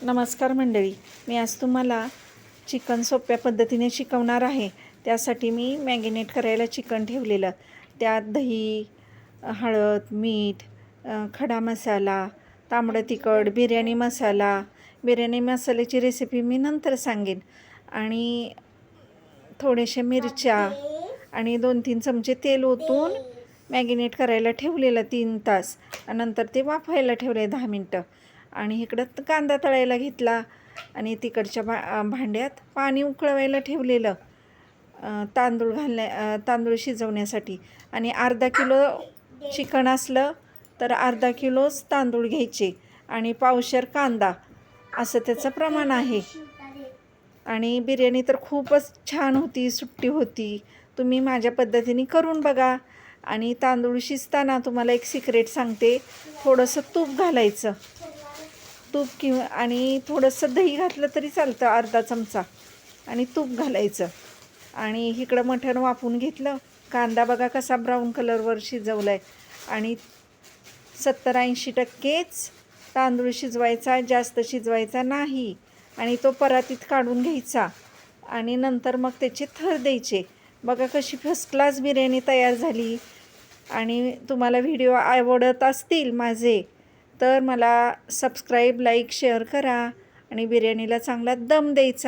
नमस्कार मंडळी, मी आज तुम्हाला चिकन सोप्या पद्धतीने शिकवणार आहे. त्यासाठी मी मॅगिनेट करायला चिकन ठेवलेलं. त्यात दही, हळद, मीठ, खडा मसाला, तांबडं तिखट, बिर्याणी मसाल्याची रेसिपी मी नंतर सांगेन. आणि थोडेशा मिरच्या आणि 2-3 चमचे तेल ओतून मॅगिनेट करायला ठेवलेलं 3 तास. नंतर ते वाफायला ठेवले 10 मिनटं. आणि इकडं कांदा तळायला घेतला आणि तिकडच्या भांड्यात पाणी उकळवायला ठेवलेलं तांदूळ शिजवण्यासाठी. आणि अर्धा किलो चिकन असलं तर अर्धा किलोच तांदूळ घ्यायचे आणि पावशेर कांदा, असं त्याचं प्रमाण आहे. आणि बिर्याणी तर खूपच छान होती, सुट्टी होती. तुम्ही माझ्या पद्धतीने करून बघा. आणि तांदूळ शिजताना तुम्हाला एक सिक्रेट सांगते, थोडंसं तूप घालायचं. आणि थोडंसं दही घातलं तरी चालतं, अर्धा चमचा, आणि तूप घालायचं. आणि इकडं मटण वाफून घेतलं. कांदा बघा कसा ब्राऊन कलरवर शिजवला आहे. आणि 70-80% तांदूळ शिजवायचा, जास्त शिजवायचा नाही. आणि तो परातीत काढून घ्यायचा आणि नंतर मग त्याचे थर द्यायचे. बघा कशी फर्स्ट क्लास बिर्याणी तयार झाली. आणि तुम्हाला व्हिडिओ आवडत असतील माझे तर मला सबस्क्राईब, लाईक, शेअर करा आणि बिर्याणीला चांगला दम द्यायचा.